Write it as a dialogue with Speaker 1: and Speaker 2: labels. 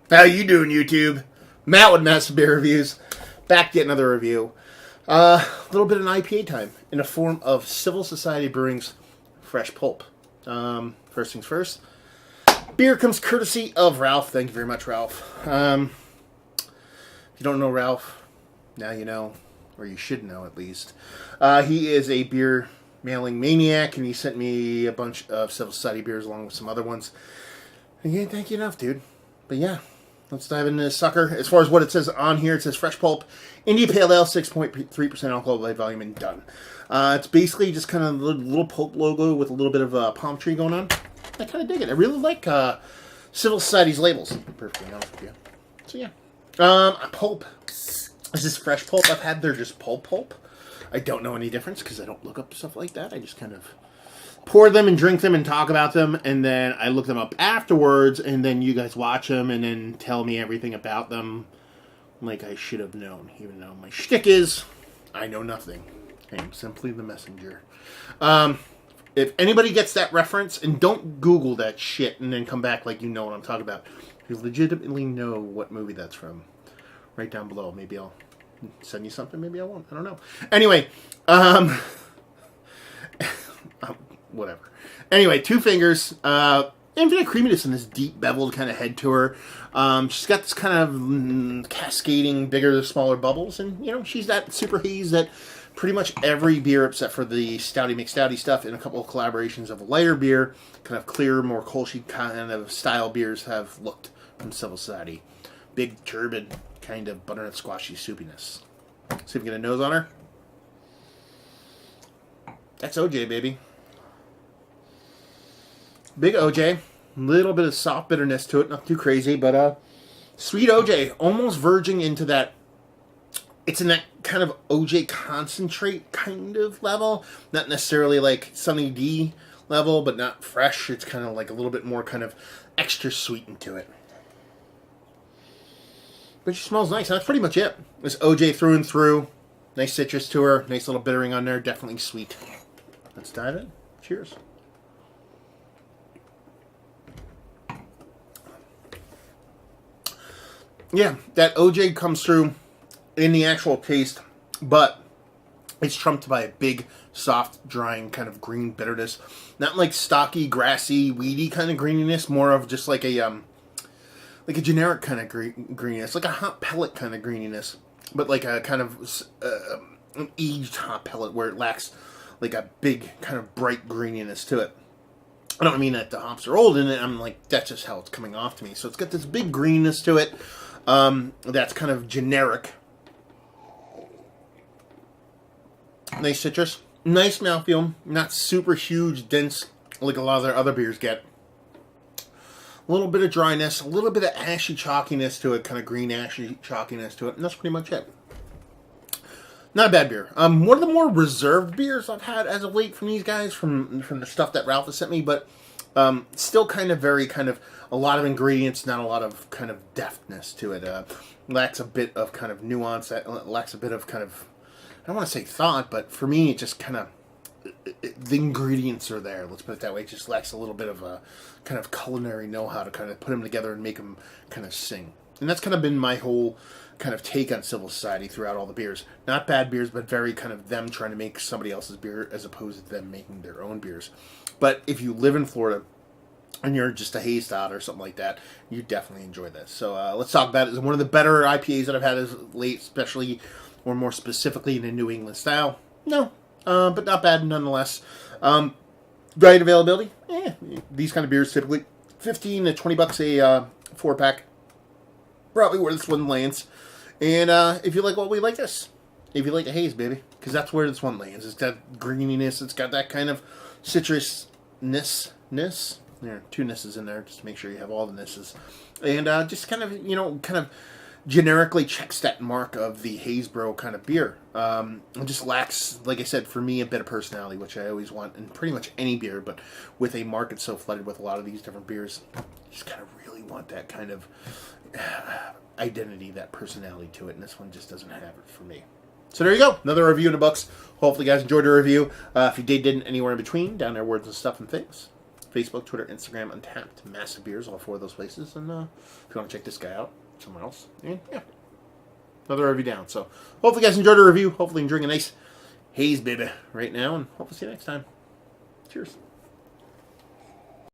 Speaker 1: How you doing, YouTube? Matt with Massive Beer Reviews. Back to get another review. A little bit of an IPA time in the form of Civil Society Brewing's Fresh Pulp. First things first. Beer comes courtesy of Ralph. Thank you very much, Ralph. If you don't know Ralph, now you know, or you should know at least. He is a beer mailing maniac, and he sent me a bunch of Civil Society beers along with some other ones. And he can't thank you enough, dude. But yeah, let's dive into this sucker. As far as what it says on here, it says Fresh Pulp, India Pale Ale, 6.3% alcohol by volume, and done. It's basically just kind of a little Pulp logo with a little bit of a palm tree going on. I kind of dig it. I really like Civil Society's labels, to be perfectly honest with you. So yeah. Pulp. Is this Fresh Pulp? I've had their just Pulp. I don't know any difference because I don't look up stuff like that. I just kind of pour them and drink them and talk about them, and then I look them up afterwards, and then you guys watch them and then tell me everything about them like I should have known, even though my shtick is I know nothing. I am simply the messenger. If anybody gets that reference, and don't Google that shit and then come back like you know what I'm talking about, you legitimately know what movie that's from, right down below. Maybe I'll send you something, maybe I won't. I don't know. Anyway, whatever. Anyway, Two Fingers. Infinite creaminess in this deep beveled kind of head to her. She's got this kind of cascading, bigger, smaller bubbles, and you know she's that super haze that pretty much every beer, except for the Stouty McStouty stuff and a couple of collaborations of a lighter beer, kind of clear, more Kolschy kind of style beers have looked from Civil Society. Big, turbid, kind of butternut squashy soupiness. See if we get a nose on her. That's OJ, baby. Big OJ. Little bit of soft bitterness to it. Not too crazy, but sweet OJ. Almost verging into that. It's in that kind of OJ concentrate kind of level. Not necessarily like Sunny D level, but not fresh. It's kind of like a little bit more kind of extra sweetened to it. But she smells nice. That's pretty much it. This OJ through and through. Nice citrus to her. Nice little bittering on there. Definitely sweet. Let's dive in. Cheers. Yeah, that OJ comes through in the actual taste, but it's trumped by a big, soft, drying kind of green bitterness. Not like stocky, grassy, weedy kind of greeniness. More of just like a generic kind of greeniness, like a hot pellet kind of greeniness, but like a kind of an aged hot pellet where it lacks like a big kind of bright greeniness to it. I don't mean that the hops are old in it. I'm like, that's just how it's coming off to me. So it's got this big greenness to it. That's kind of generic. Nice citrus. Nice mouthfeel. Not super huge, dense, like a lot of their other beers get. A little bit of dryness. A little bit of ashy chalkiness to it. Kind of green ashy chalkiness to it. And that's pretty much it. Not a bad beer. One of the more reserved beers I've had as of late from these guys, from the stuff that Ralph has sent me, but still kind of very kind of a lot of ingredients, not a lot of kind of deftness to it. Lacks a bit of kind of nuance. Lacks a bit of kind of, I don't want to say thought, but for me it just kind of, the ingredients are there. Let's put it that way. It just lacks a little bit of a kind of culinary know-how to kind of put them together and make them kind of sing. And that's kind of been my whole kind of take on Civil Society throughout all the beers. Not bad beers, but very kind of them trying to make somebody else's beer as opposed to them making their own beers. But if you live in Florida and you're just a haze out or something like that, you definitely enjoy this. So let's talk about it. It's one of the better IPAs that I've had as late, especially or more specifically in the New England style. No, but not bad nonetheless. Great availability. These kind of beers typically $15 to $20 a 4-pack. Probably where this one lands. And if you like what we like this, if you like the haze, baby, because that's where this one lands. It's got greeniness. It's got that kind of citrusness. There are two nisses in there just to make sure you have all the nisses. And just kind of, kind of generically checks that mark of the Hazebro kind of beer. It just lacks, like I said, for me, a bit of personality, which I always want in pretty much any beer, but with a market so flooded with a lot of these different beers, you just kind of really want that kind of identity, that personality to it, and this one just doesn't have it for me. So there you go, another review in the books. Hopefully you guys enjoyed the review. If you didn't, anywhere in between, down there, words and stuff and things. Facebook, Twitter, Instagram, Untapped, Massive Beers, all 4 of those places. And if you want to check this guy out somewhere else, and yeah, another review down. So hopefully you guys enjoyed the review. Hopefully you're enjoying a nice haze, baby, right now. And hopefully see you next time. Cheers.